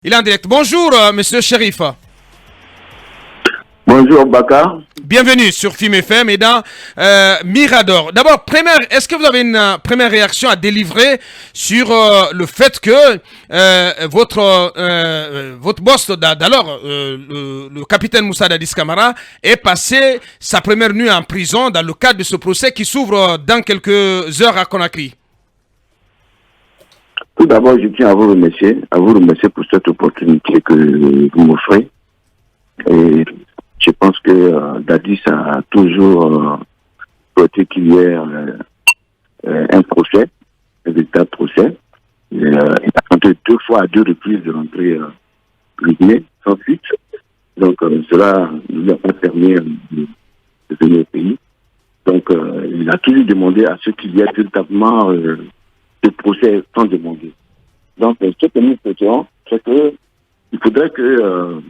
Il est en direct. Bonjour, monsieur Chérif. Bonjour Bakar. Bienvenue sur Film FM et dans Mirador. D'abord, est-ce que vous avez une première réaction à délivrer sur le fait que votre boss d'alors, le capitaine Moussa Dadis Camara, est passé sa première nuit en prison dans le cadre de ce procès qui s'ouvre dans quelques heures à Conakry? Tout d'abord, je tiens à vous remercier pour cette opportunité que vous m'offrez. Et je pense que Dadis a toujours souhaité qu'il y ait un procès, un véritable procès. Il a tenté à deux reprises de rentrer prisonnier sans fuite. Donc cela ne lui a pas permis de venir au pays. Donc il a toujours demandé à ce qu'il y ait véritablement ce procès sans demander. Donc ce que nous souhaitons, c'est que il faudrait que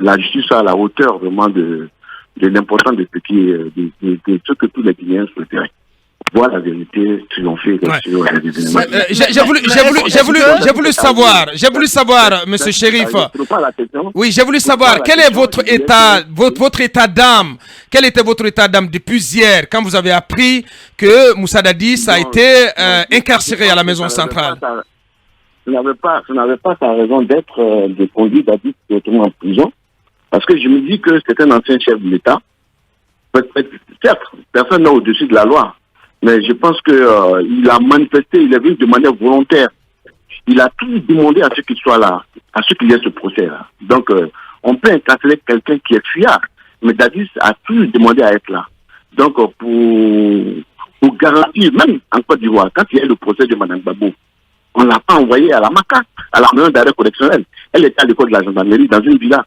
la justice soit à la hauteur vraiment de l'importance de ce que tous les Guinéens souhaiteraient. Voir la vérité triompher sur les événements. J'ai voulu savoir, monsieur Chérif. Oui, j'ai voulu savoir quel est votre état d'âme. Quel était votre état d'âme depuis hier quand vous avez appris que Moussa Dadis a été incarcéré à la maison centrale? Je n'avais pas sa raison d'être de conduire Dadis directement en prison. Parce que je me dis que c'est un ancien chef de l'État. Certes, personne n'est au-dessus de la loi. Mais je pense qu'il a manifesté, il est venu de manière volontaire. Il a tout demandé à ce qu'il soit là, à ce qu'il y ait ce procès-là. Donc, on peut incarcérer quelqu'un qui est fuyard. Mais Dadis a tout demandé à être là. Donc, pour garantir, même en Côte d'Ivoire, quand il y a eu le procès de Mme Gbagbo, on ne l'a pas envoyé à la MACA, à la maison d'arrêt correctionnel. Elle était à l'école de la gendarmerie dans une villa.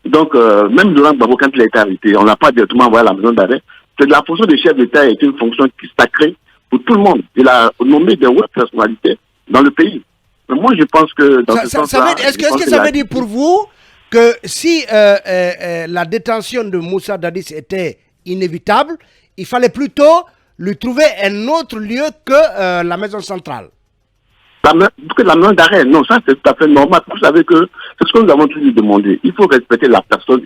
Donc, même Laurent Gbagbo, quand il a été arrêté, on ne l'a pas directement envoyé à la maison d'arrêt. C'est la fonction de chef d'État est une fonction qui est sacrée pour tout le monde. Il a nommé des hautes personnalités dans le pays. Mais moi, je pense que dans ce sens-là... Est-ce que ça veut dire pour vous que si la détention de Moussa Dadis était inévitable, il fallait plutôt lui trouver un autre lieu que la maison centrale? La maison d'arrêt, non, ça c'est tout à fait normal. Vous savez que c'est ce que nous avons toujours demandé. Il faut respecter la personne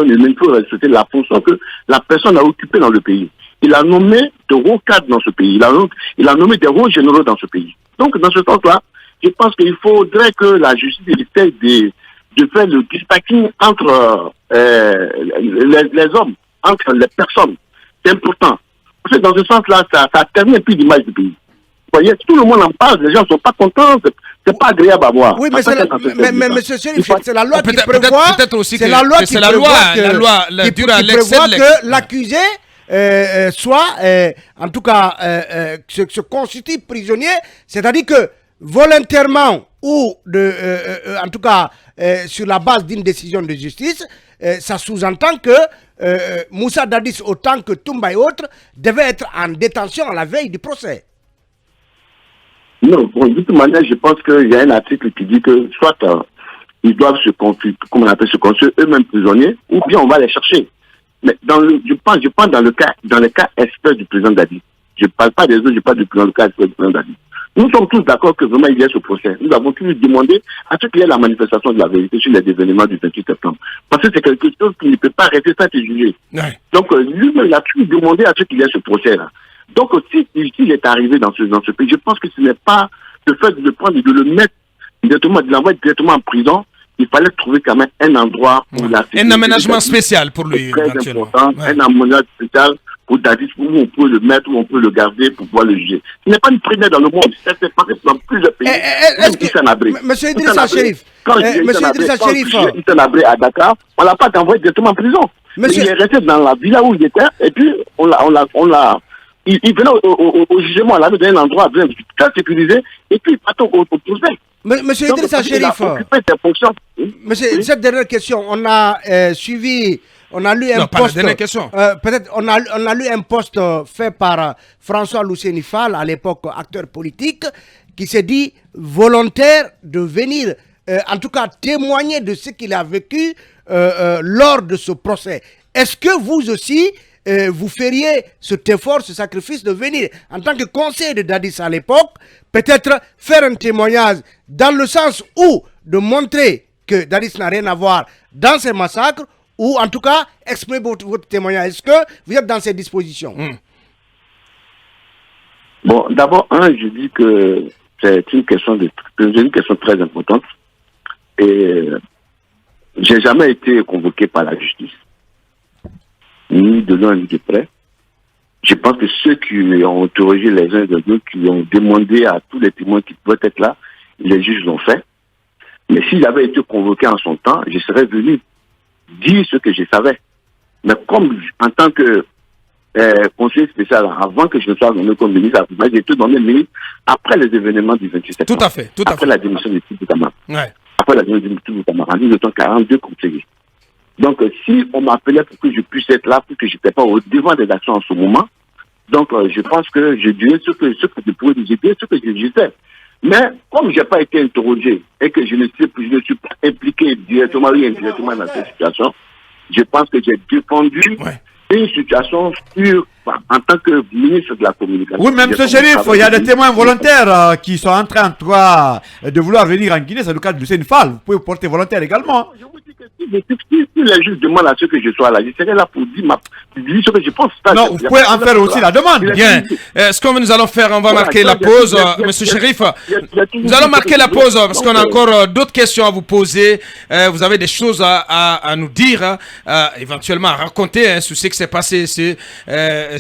humaine, il faut respecter la fonction que la personne a occupée dans le pays. Il a nommé de hauts cadres dans ce pays. Il a nommé des hauts généraux dans ce pays. Donc, dans ce sens-là, je pense qu'il faudrait que la justice essaie de faire le distinguo entre les hommes, entre les personnes. C'est important. Parce que dans ce sens-là, ça termine un peu l'image du pays. Vous voyez, tout le monde en parle, les gens ne sont pas contents, c'est pas agréable à voir. Oui, mais monsieur Chérif, c'est la loi qui prévoit, c'est la loi qui prévoit que l'accusé soit, en tout cas, se constitue prisonnier, c'est-à-dire que volontairement ou en tout cas sur la base d'une décision de justice, ça sous-entend que Moussa Dadis, autant que Toumba et autres, devait être en détention à la veille du procès. Non, de toute manière, je pense qu'il y a un article qui dit que soit ils doivent se constituer eux-mêmes prisonniers, ou bien on va les chercher. Mais je pense dans le cas espèce du président Dadis. Je ne parle pas des autres, je parle dans le cas espèce du président Dadis. Nous sommes tous d'accord que vraiment il y a ce procès. Nous avons toujours demandé à ce qu'il y ait la manifestation de la vérité sur les événements du 28 septembre. Parce que c'est quelque chose qui ne peut pas rester sans être jugé. Ouais. Donc lui-même, il a toujours demandé à ce qu'il y ait ce procès-là. Donc, s'il est arrivé dans ce pays, je pense que ce n'est pas le fait de le prendre et de le mettre directement, de l'envoyer directement en prison. Il fallait trouver quand même un endroit pour la sécurité. Un aménagement spécial pour lui. Très important. Ouais. Un aménagement spécial pour Dadis, où on peut le mettre, où on peut le garder pour pouvoir le juger. Ce n'est pas une première dans le monde. Ça s'est passé dans plusieurs pays. Monsieur Idrissa Chérif. Monsieur Idrissa Chérif. Il s'est abré à Dakar. On ne l'a pas envoyé directement en prison. Il est resté dans la villa où il était. Et puis, on l'a il venait au jugement, là, dans un endroit bien sécurisé, et puis il partait au procès. Monsieur Idrissa Chérif, monsieur, cette dernière question, on a suivi, on a lu un post. Peut-être on a lu un post fait par François Luceni Fall, à l'époque acteur politique, qui s'est dit volontaire de venir, en tout cas témoigner de ce qu'il a vécu lors de ce procès. Est-ce que vous aussi, vous feriez cet effort, ce sacrifice de venir en tant que conseiller de Dadis à l'époque, peut-être faire un témoignage dans le sens où de montrer que Dadis n'a rien à voir dans ces massacres, ou en tout cas exprimer votre témoignage. Est-ce que vous êtes dans ces dispositions? Bon, d'abord, je dis que c'est une question très importante. Et j'ai jamais été convoqué par la justice, ni de loin ni de près. Je pense que ceux qui ont interrogé les uns et les autres, qui ont demandé à tous les témoins qui pouvaient être là, les juges l'ont fait. Mais s'il avait été convoqué en son temps, je serais venu dire ce que je savais. Mais comme en tant que conseiller spécial, avant que je ne sois nommé comme ministre, j'ai été nommé ministre après les événements du 28 septembre. Tout à fait. Après la démission de Tibou Kamara. Ouais. Après la démission de Tibou Kamara, en 1942 conseillers. Donc, si on m'appelait pour que je puisse être là, pour que je n'étais pas au devant des actions en ce moment, donc je pense que je dirais ce que je pouvais dire, ce que je disais. Mais comme je n'ai pas été interrogé et que je ne suis pas impliqué directement ou indirectement dans cette situation, je pense que j'ai défendu une situation sûre en tant que ministre de la communication. Oui, même M. Chérif, il y a des témoins volontaires qui sont en train de vouloir venir en Guinée. C'est le cas de Hussein Fall. Vous pouvez porter volontaire également. Je vous dis que si les juges demandent à ce que je sois là, je serai là pour dire ce que je pense. Non, vous pouvez en faire aussi la demande. Bien. Ce que nous allons faire, on va marquer la pause. Monsieur Chérif, nous allons marquer la pause parce qu'on a encore d'autres questions à vous poser. Vous avez des choses à nous dire, éventuellement à raconter sur ce qui s'est passé.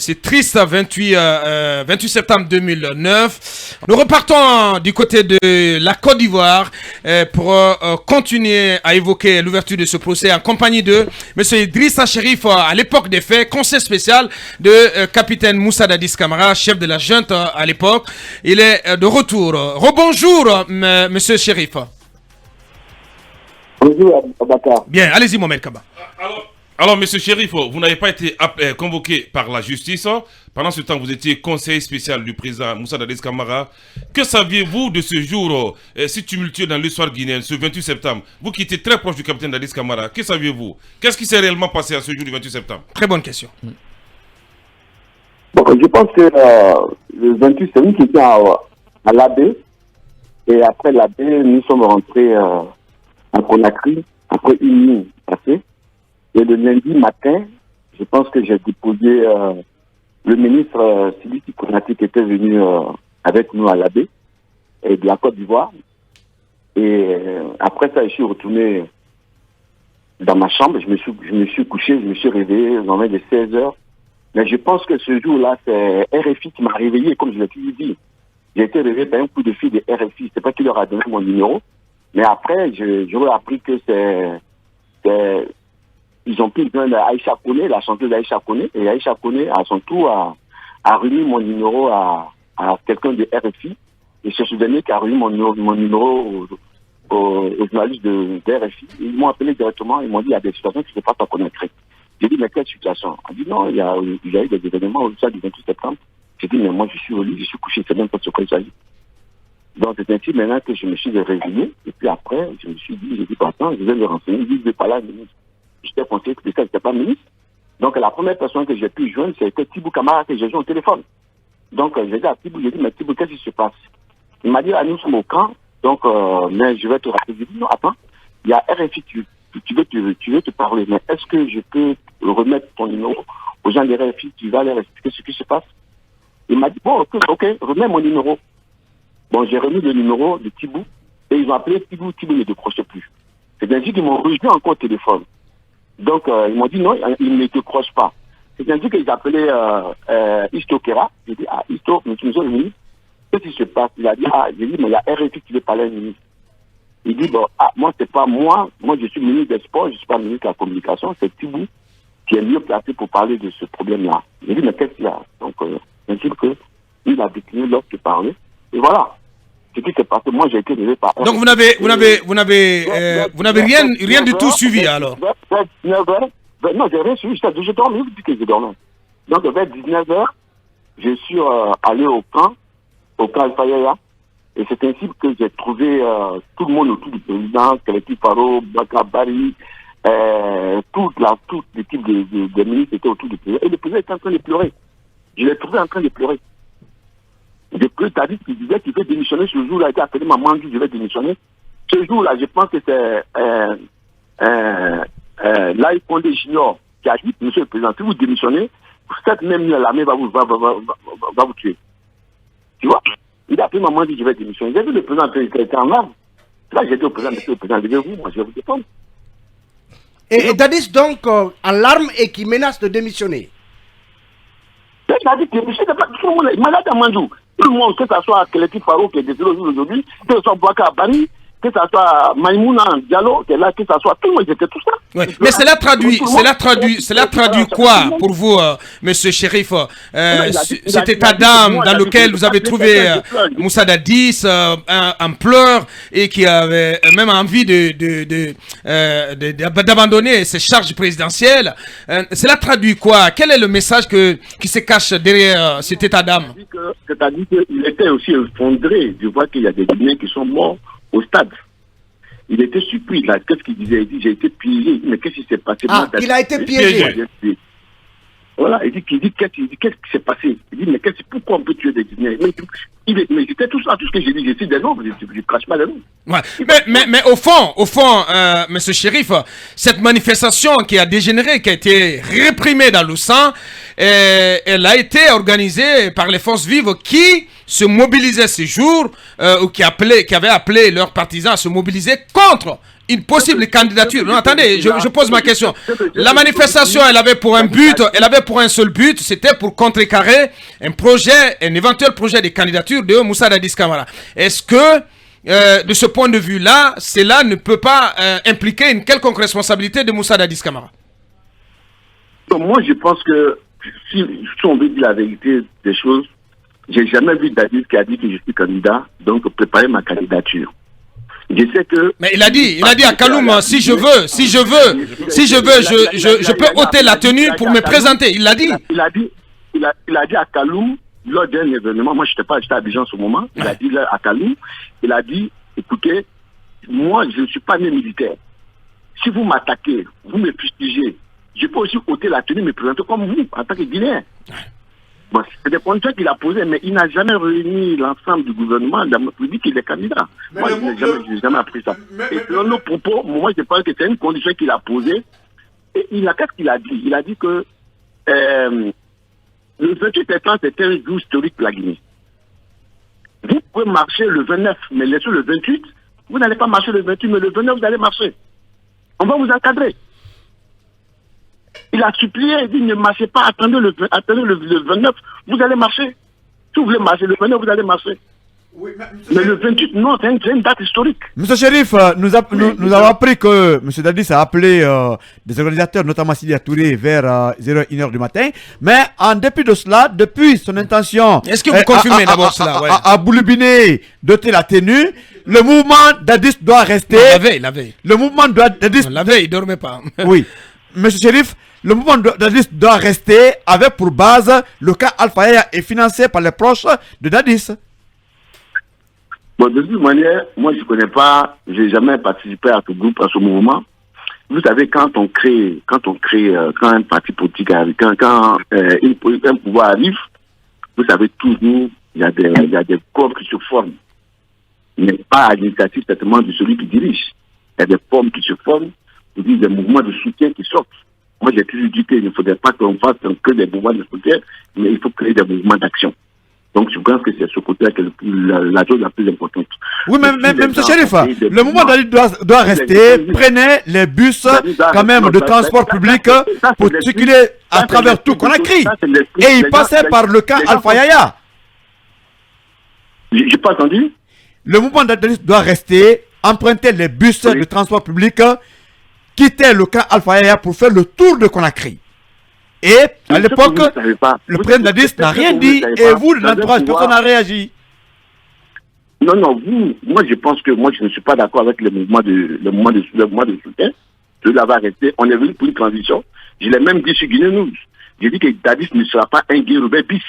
C'est triste, 28 septembre 2009. Nous repartons du côté de la Côte d'Ivoire pour continuer à évoquer l'ouverture de ce procès en compagnie de M. Idrissa Chérif, à l'époque des faits, conseiller spécial de capitaine Moussa Dadis Camara, chef de la junte à l'époque. Il est de retour. Rebonjour, M. Chérif. Bonjour, Abakar. Bien, allez-y, Mohamed Kaba. Alors, monsieur Chérif, vous n'avez pas été convoqué par la justice. Pendant ce temps, vous étiez conseiller spécial du président Moussa Dadis Camara. Que saviez-vous de ce jour si tumultueux dans l'histoire guinéenne, ce 28 septembre? Vous qui étiez très proche du capitaine Dadis Camara, que saviez-vous? Qu'est-ce qui s'est réellement passé à ce jour du 28 septembre? Très bonne question. Bon, je pense que le 28 septembre, qui était à l'AB. Et après l'AB, nous sommes rentrés à Conakry, après une nuit passée. Et le lundi matin, je pense que j'ai déposé le ministre Siliki Konati qui était venu avec nous à l'AB et de la Côte d'Ivoire. Et après ça, je suis retourné dans ma chambre. Je me suis couché, je me suis réveillé au moment de 16 heures. Mais je pense que ce jour-là, c'est RFI qui m'a réveillé, comme je l'ai toujours dit. J'ai été réveillé par un coup de fil de RFI. C'est pas qu'il leur a donné mon numéro. Mais après, j'aurais appris que ils ont pris besoin d'Aïcha Kone, la chanteuse d'Aïcha Kone, et Aïcha Kone, à son tour, a remis mon numéro à quelqu'un de RFI, et c'est ce dernier qui a remis mon numéro aux journalistes de RFI. Ils m'ont appelé directement, ils m'ont dit il y a des situations qui se passent à Conakry. J'ai dit mais quelle situation? On dit non, il y a eu des événements au soir du 28 septembre. J'ai dit mais moi je suis au lit, je suis couché, c'est même pas de ce qu'il s'agit. Donc c'est ainsi maintenant que je me suis réveillé, et puis après, je me suis dit, j'ai dit attends, je vais me renseigner, je vais parler à ministre. J'étais conseiller spécial, je n'étais pas ministre. Donc la première personne que j'ai pu joindre, c'était Tibou Kamara que j'ai joué au téléphone. Donc j'ai dit à Tibou, mais Tibou, qu'est-ce qui se passe? Il m'a dit, nous sommes au camp, donc mais je vais te rappeler. J'ai dit, non, attends, il y a RFI, tu veux te parler, mais est-ce que je peux remettre ton numéro aux gens de RFI, tu vas leur expliquer ce qui se passe? Il m'a dit, bon, ok, remets mon numéro. Bon, j'ai remis le numéro de Tibou, et ils ont appelé Tibou ne décrochait plus. C'est ainsi qu'ils m'ont rejoint encore au téléphone. Donc, ils m'ont dit non, ils ne décrochent pas. C'est ainsi qu'ils appelaient Isto Kera. J'ai dit, Isto, monsieur le ministre, qu'est-ce qui se passe? Il a dit, j'ai dit, mais il y a RFI qui veut parler à un ministre. Il dit, bon, moi, c'est pas moi je suis ministre des Sports, je ne suis pas ministre de la Communication, c'est Tibou qui est mieux placé pour parler de ce problème-là. J'ai dit, mais qu'est-ce qu'il y a? Donc, ainsi qu'il a décliné l'offre de parler. Et voilà. Ce qui s'est passé, moi j'ai été levé par... Donc vous n'avez rien du tout suivi alors? Vers 19h, non, j'ai rien suivi, je dormais, je dis que je dormais. Donc vers 19h, je suis allé au camp Al-Fayaya, et c'est ainsi que j'ai trouvé tout le monde autour du président, Kaleti Faro, Bakabari, toute l'équipe des ministres était autour du président, et le président était en train de pleurer. Je l'ai trouvé en train de pleurer. Depuis Tadis qui disait qu'il veut démissionner ce jour-là, il a appelé maman, dit je vais démissionner. Ce jour-là, je pense que c'est Laye Condé Junior qui a dit, monsieur le président, si vous démissionnez, cette même nuit, l'armée va vous tuer. Tu vois? Il a pris maman dit, je vais démissionner. J'ai vu le président qui était en arme. Là, j'ai dit au président, monsieur le président, levez-vous, moi, je vais vous défendre. Et Dadis, donc, en larmes et qui menace de démissionner. Il a dit que monsieur, tout le monde est malade à Mandjou. Tout le monde, que ce soit Keleti Faro qui est décédé aujourd'hui, que ce soit Bouaka Bani, que ce soit Maïmouna Diallo qui est là, que ce soit tout le monde, c'était tout ça. Ouais. Mais cela traduit quoi pour vous, monsieur Chérif, cet état d'âme dans lequel vous avez trouvé Moussa Dadis en pleurs et qui avait même envie d'abandonner ses charges présidentielles. Cela traduit quoi? Quel est le message qui se cache derrière cet état d'âme? C'est-à-dire qu'il était aussi effondré de voir qu'il y a des Guinéens qui sont morts au stade. Il était surpris, là, qu'est-ce qu'il disait? Il dit, j'ai été pillé, mais qu'est-ce qui s'est passé? Il a été piégé. Voilà, il dit qu'est-ce qui s'est passé? Il dit, mais pourquoi on peut tuer des Guinéens? Mais c'était tout ça, tout ce que j'ai dit, j'ai dit des noms, je ne crache pas les noms. Ouais. Mais au fond, monsieur Chérif, cette manifestation qui a dégénéré, qui a été réprimée dans le sang, elle a été organisée par les forces vives qui se mobilisaient ce jour, ou qui avaient appelé leurs partisans à se mobiliser contre une possible candidature. Non, attendez, je pose ma question. La manifestation, elle avait pour un seul but, c'était pour contrecarrer un éventuel projet de candidature de Moussa Dadis Camara. Est-ce que, de ce point de vue-là, cela ne peut pas impliquer une quelconque responsabilité de Moussa Dadis Camara? Donc, moi, je pense que, si on veut dire la vérité des choses, j'ai jamais vu Dadis qui a dit que je suis candidat, donc préparer ma candidature. Je sais que... Mais il a dit à Kaloum, si je veux, je peux ôter la tenue pour me présenter. Il l'a dit. Il a dit à Kaloum, lors d'un événement, moi j'étais à Abidjan en ce moment, il a dit à Kaloum, il a dit, écoutez, moi je ne suis pas né militaire. Si vous m'attaquez, vous me fustigez, je peux aussi ôter la tenue, me présenter comme vous, en tant que Guinéen. Bon, c'est des conditions qu'il a posées, mais il n'a jamais réuni l'ensemble du gouvernement pour dire qu'il est candidat. Moi, je n'ai jamais appris ça. Et selon nos propos, moi, je pense que c'est une condition qu'il a posée. Et qu'est-ce qu'il a dit? Il a dit que le 28 septembre, c'était un jour historique pour la Guinée. Vous pouvez marcher le 29, mais laissez le 28. Vous n'allez pas marcher le 28, mais le 29, vous allez marcher. On va vous encadrer. Il a supplié, il dit ne marchez pas, attendez le 29, vous allez marcher. Si vous voulez marcher le 29, vous allez marcher. Oui, mais le 28, non, c'est une date historique. Monsieur Chérif, nous avons appris que M. Dadis a appelé des organisateurs, notamment Sidi Touré, vers 01h du matin. Mais en dépit de cela, depuis son intention... Est-ce que vous confirmez d'abord cela? À Boulibine, doter la tenue, le mouvement Dadis doit rester... Il l'avait. Le mouvement Dadis... Il l'avait, il ne dormait pas. Oui. Monsieur Chérif, le mouvement Dadis doit rester avec pour base le cas Alpha Yaya est financé par les proches de Dadis. Bon, de toute manière, moi je ne connais pas, je n'ai jamais participé à ce groupe, à ce mouvement. Vous savez, quand un parti politique arrive, quand un pouvoir arrive, vous savez toujours, il y a des corps qui se forment. Mais pas à l'initiative certainement de celui qui dirige. Il y a des formes qui se forment. Vous dites des mouvements de soutien qui sortent. Moi, j'ai toujours dit qu'il ne faudrait pas qu'on fasse que des mouvements de soutien, mais il faut créer des mouvements d'action. Donc, je pense que c'est ce côté-là que la chose la plus importante. Oui, mais M. Chérif, le mouvement doit rester. Prenez les bus quand même de transport public pour circuler à travers tout Conakry. Et il passait par le camp Alpha Yaya. J'ai pas entendu. Le mouvement doit rester, emprunter les bus de transport public, quitter le camp Alpha Yaya pour faire le tour de Conakry. Et à l'époque, le président Dadis n'a rien dit et vous, l'entourage, personne n'a réagi. Non, moi je pense que moi je ne suis pas d'accord avec le mouvement de soutien. Cela va rester. On est venu pour une transition. Je l'ai même dit sur Guinée News. J'ai dit que Dadis ne sera pas un Guy-Robert bis.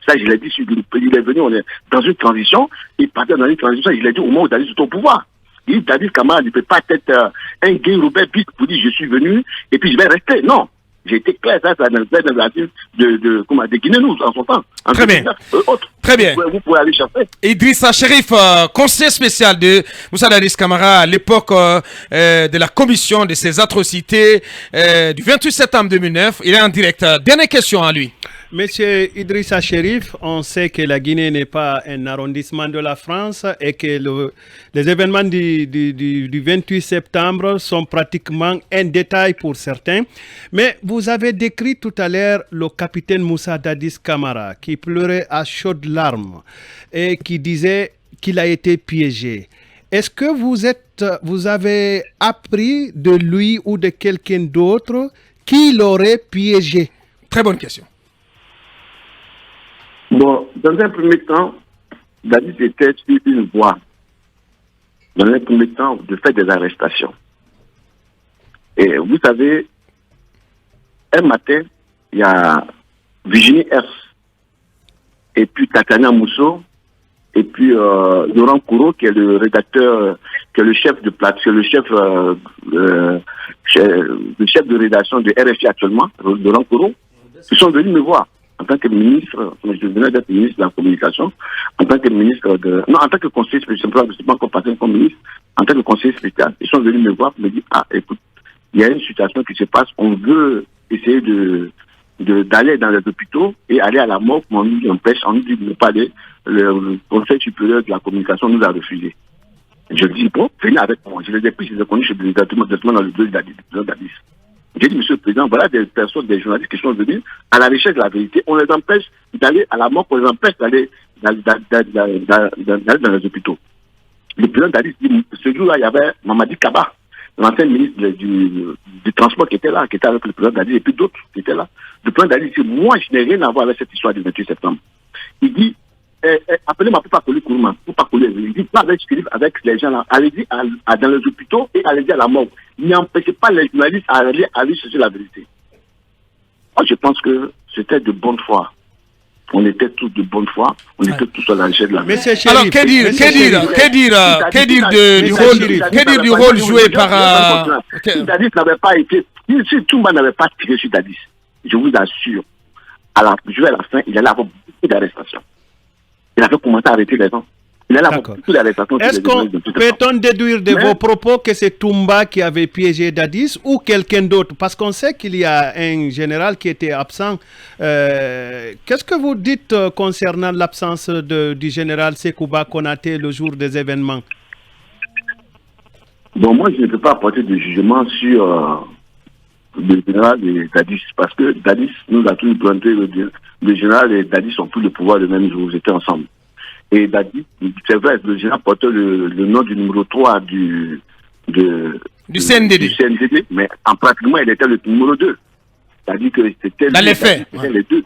Ça, je l'ai dit sur Guinée. Il est venu, on est dans une transition. Il partait dans une transition. Je l'ai dit au moment où Dadis est au pouvoir. Il dit Dadis Camara ne peut pas être un Guy-Robert bis pour dire je suis venu et puis je vais rester. Non. J'ai été clair, ça dans le plan de Guinée, nous, en son temps. Très bien. Très bien. Vous pouvez aller chercher. Idrissa Chérif, conseiller spécial de Moussa Dadis Camara à l'époque de la commission de ces atrocités du 28 septembre 2009. Il est en direct. Dernière question à lui. Monsieur Idrissa Chérif, on sait que la Guinée n'est pas un arrondissement de la France et que les événements du 28 septembre sont pratiquement un détail pour certains. Mais vous avez décrit tout à l'heure le capitaine Moussa Dadis Camara qui pleurait à chaudes larmes et qui disait qu'il a été piégé. Est-ce que vous avez appris de lui ou de quelqu'un d'autre qui l'aurait piégé? Très bonne question. Bon, dans un premier temps, Dadis était sur une voie. Dans un premier temps, de faire des arrestations. Et vous savez, un matin, il y a Virginie Hers, et puis Tatiana Mousseau, et puis Laurent Kouro, qui est le rédacteur, qui est le chef de plateau, le chef de rédaction de RFI actuellement, Laurent Kouro, ils sont venus me voir. En tant que ministre, je venais d'être ministre de la communication, en tant que ministre en tant que conseiller spécial, je ne suis pas encore passé comme ministre, en tant que conseiller spécial, ils sont venus me voir et me dire, écoute, il y a une situation qui se passe, on veut essayer d'aller dans les hôpitaux et aller à la mort, on nous empêche, on nous dit de ne pas aller, le Conseil supérieur de la communication nous a refusé. Je dis, bon, venez avec moi, je les ai pris, je les ai connus chez le directement dans le bureau d'Adis. J'ai dit, monsieur le président, voilà des personnes, des journalistes qui sont venus à la recherche de la vérité. On les empêche d'aller à la mort, on les empêche d'aller dans les hôpitaux. Le président Dadis dit, ce jour-là, il y avait Mamadi Kaba, l'ancien ministre du transport qui était là, qui était avec le président Dadis, et puis d'autres qui étaient là. Le président Dadis dit, moi, je n'ai rien à voir avec cette histoire du 28 septembre. Il dit, appelez-moi pour pas coller Kourouman, pour pas coller. Il dit, pas avec les gens là, allez-y dans les hôpitaux et allez-y à la mort. N'empêchez pas les journalistes à aller chercher la vérité. Moi, je pense que c'était de bonne foi. On était tous de bonne foi, on était tous à la recherche de la vérité. Alors, que dire du rôle joué par... Si Dadis n'avait pas été... Si Toumba n'avait pas tiré sur Dadis, je vous assure, à la fin, il allait avoir beaucoup d'arrestations. Il avait commencé à arrêter les gens. Est-ce qu'on peut-on déduire de vos propos que c'est Toumba qui avait piégé Dadis ou quelqu'un d'autre? Parce qu'on sait qu'il y a un général qui était absent. Qu'est-ce que vous dites concernant l'absence du général Sekouba Konaté le jour des événements? Bon, moi, je ne peux pas apporter de jugement sur le général et Dadis, parce que Dadis nous a tous planté. Le général et Dadis ont pris le pouvoir le même jour, ils étaient ensemble. Et Dadis, c'est vrai, le général portait le nom du numéro 3 du CNDD, mais en pratiquement, il était le numéro 2. C'est-à-dire que c'était... Dans les faits. Les deux.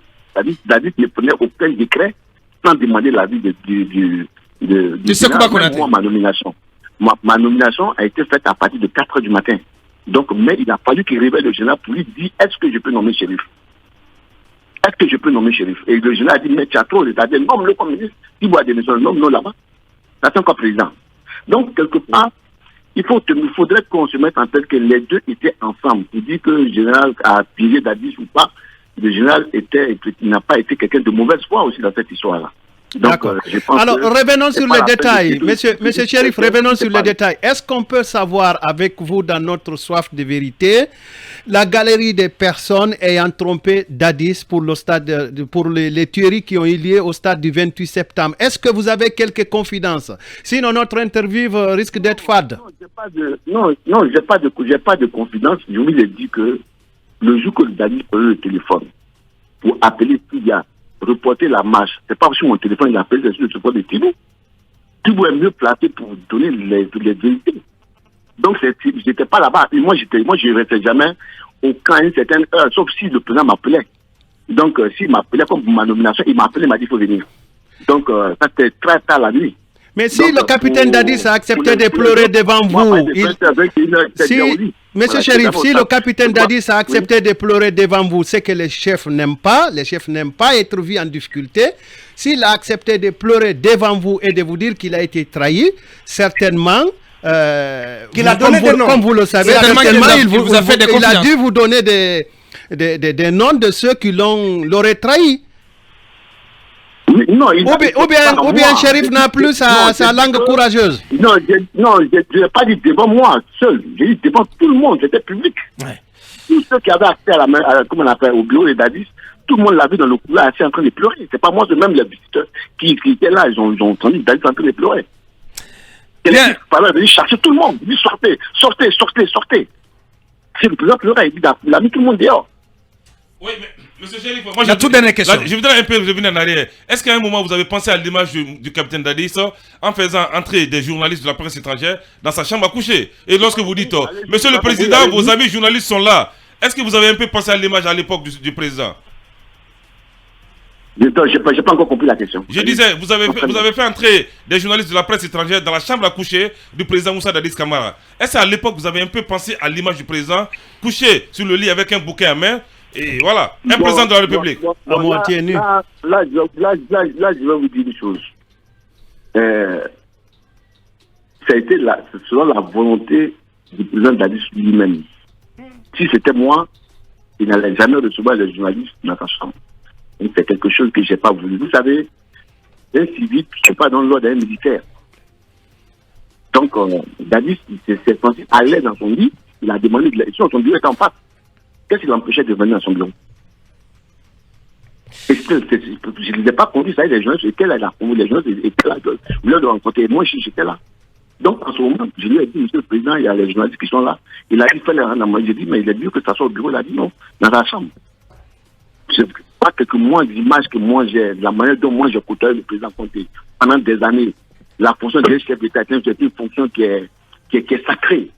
Dadis ne prenait aucun décret sans demander l'avis du Sekouba Konaté. Ma nomination a été faite à partir de 4 h du matin. Donc, mais il a fallu qu'il révèle le général pour lui dire, est-ce que je peux nommer shérif? Est-ce que je peux nommer shérif? Et le général a dit, mais tu as trop, c'est-à-dire, nomme-le comme ministre. Il doit démissionner, nomme-le là-bas. C'est encore président. Donc, quelque part, il faudrait qu'on se mette en tête que les deux étaient ensemble. Il dit que le général a piégé Dadis ou pas. Le général n'a pas été quelqu'un de mauvaise foi aussi dans cette histoire-là. Donc, alors, revenons sur les détails. Monsieur Chérif, revenons sur les détails. Est-ce qu'on peut savoir avec vous, dans notre soif de vérité, la galerie des personnes ayant trompé Dadis pour les tueries qui ont eu lieu au stade du 28 septembre? Est-ce que vous avez quelques confidences? Sinon, notre interview risque d'être fade. Non, j'ai pas de confidence. Je vous ai dit que le jour que Dadis prenait le téléphone pour appeler Tidia, reporter la marche, c'est pas sur mon téléphone, il appelle sur le téléphone de Thibaut. Thibaut est mieux placé pour donner les vérités. Donc, j'étais pas là-bas. Et moi, je ne restais jamais au camp à une certaine heure, sauf si le président m'appelait. Donc, s'il m'appelait comme pour ma nomination, il m'appelait, il m'a dit, il faut venir. Donc, ça c'était très tard la nuit. Mais si le capitaine Dadis a accepté de pleurer devant vous, Monsieur Chérif, si le capitaine Dadis a accepté de pleurer devant vous, c'est que les chefs n'aiment pas être vus en difficulté. S'il a accepté de pleurer devant vous et de vous dire qu'il a été trahi, certainement, qu'il a donné des noms. Comme vous le savez, certainement il a dû vous donner des noms de ceux qui l'auraient trahi. Oui, non, ou bien Chérif n'a plus sa langue courageuse. Non, je n'ai pas dit devant moi seul. J'ai dit devant tout le monde. C'était public. Ouais. Tous ceux qui avaient accès comment on appelle, au bureau des Dadis, tout le monde l'a vu dans le couloir assis en train de pleurer. C'est pas moi, c'est même les visiteurs qui étaient là. Ils ont entendu Dadis en train de pleurer. Et il fallait venir chercher tout le monde. Il dit sortez. C'est le président pleurait. Il a mis tout le monde dehors. Oui, mais monsieur Chérif, moi j'ai toute dernière question. Je voudrais un peu revenir en arrière. Est-ce qu'à un moment vous avez pensé à l'image du capitaine Dadis en faisant entrer des journalistes de la presse étrangère dans sa chambre à coucher? Et lorsque vous dites, monsieur le président, vos amis journalistes sont là, est-ce que vous avez un peu pensé à l'image à l'époque du président? Je n'ai pas encore compris la question. Je disais, vous avez fait entrer des journalistes de la presse étrangère dans la chambre à coucher du président Moussa Dadis Camara. Est-ce qu'à l'époque vous avez un peu pensé à l'image du président couché sur le lit avec un bouquet à main? Et voilà, un président de la République. À moitié nu. Là, je vais vous dire une chose. Ça a été selon la volonté du président Dadis lui-même. Si c'était moi, il n'allait jamais recevoir les journalistes dans sa chambre. Donc c'est quelque chose que je n'ai pas voulu. Vous savez, un civil, je ne suis pas dans l'ordre d'un militaire. Donc, Dadis, il s'est senti à l'aise dans son lit. Il a demandé de l'élection. Son bureau était en face. Qu'est-ce qui l'empêchait de venir à son bureau? Je ne les ai pas conduits, ça y est, les gens étaient là, les gens étaient là, je voulais le rencontrer, moi j'étais là. Donc en ce moment, je lui ai dit, monsieur le président, il y a les journalistes qui sont là. Il a dit, il fallait rendre à moi. J'ai dit, mais il est mieux que ça soit au bureau. Il a dit non, dans la chambre. C'est pas que moi, l'image que moi j'ai, la manière dont moi j'ai côtoyé le président Conté pendant des années, la fonction de chef d'État, c'est une fonction qui est sacrée.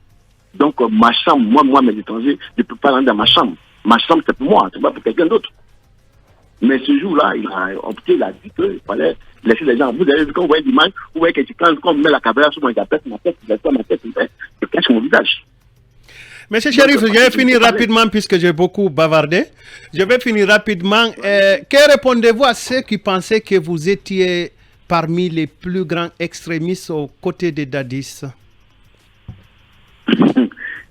Donc, ma chambre, moi, mes étrangers, je ne peux pas rentrer dans ma chambre. Ma chambre, c'est pour moi, c'est pas pour quelqu'un d'autre. Mais ce jour-là, il a dit qu'il fallait laisser les gens. Vous avez vu, quand vous voyez l'image, vous voyez que quand on met la caméra sur moi, il appelle ma tête, je cache mon visage. Monsieur Chérif, je vais finir rapidement puisque j'ai beaucoup bavardé. Je vais finir rapidement. Que répondez-vous à ceux qui pensaient que vous étiez parmi les plus grands extrémistes aux côtés des Dadis?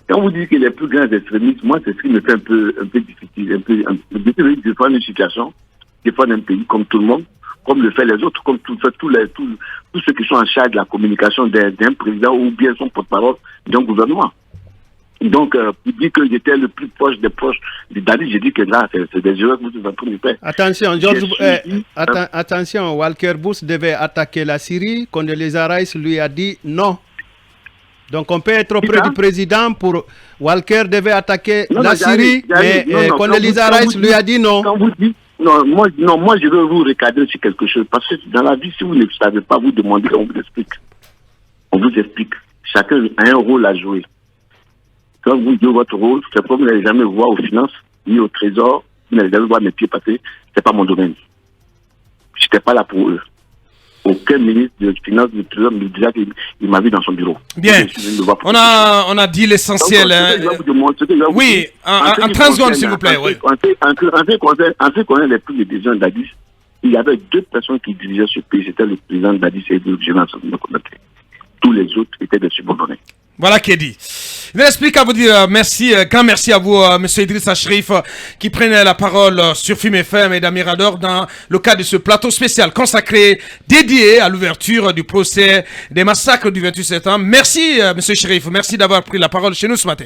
Quand vous dites que les plus grands extrémistes, moi, c'est ce qui me fait un peu difficile, un peu difficile de défendre une situation, défendre un pays comme tout le monde, comme le fait les autres, comme tous ceux qui sont en charge de la communication d'un président ou bien son porte-parole d'un gouvernement. Donc, pour dire que j'étais le plus proche des proches de Dadis, j'ai dit que là, c'est des erreurs que vous êtes en train de faire. Attention, Walker Bush devait attaquer la Syrie. Condoleezza Rice lui a dit non. Donc on peut être auprès du président pour... Walker devait attaquer la Syrie, mais Condoleezza Rice lui a dit non. Quand vous dites... moi je veux vous recadrer sur quelque chose. Parce que dans la vie, si vous ne savez pas, vous demandez, on vous explique. On vous explique. Chacun a un rôle à jouer. Quand vous jouez votre rôle, c'est comme vous n'allez jamais voir aux finances, ni au trésor, vous n'allez jamais voir mes pieds passer. C'est pas mon domaine. Je n'étais pas là pour eux. Aucun ministre de finances, de trésor me disait qu'il m'a vu dans son bureau. Bien. On a dit l'essentiel. Oui, en 30 secondes, s'il vous plaît. En ce qui concerne les prix de décision d'Adis, il y avait 2 personnes qui dirigeaient ce pays. C'était le président d'Adis et le général de Konaté. Tous les autres étaient des subordonnés. Voilà qui est dit. Il ne reste plus qu'à vous dire merci, grand merci à vous, monsieur Idrissa Chérif, qui prenait la parole sur Film FM et d'Amirador dans le cadre de ce plateau spécial consacré, dédié à l'ouverture du procès des massacres du 28 septembre. Merci, monsieur Chérif, merci d'avoir pris la parole chez nous ce matin.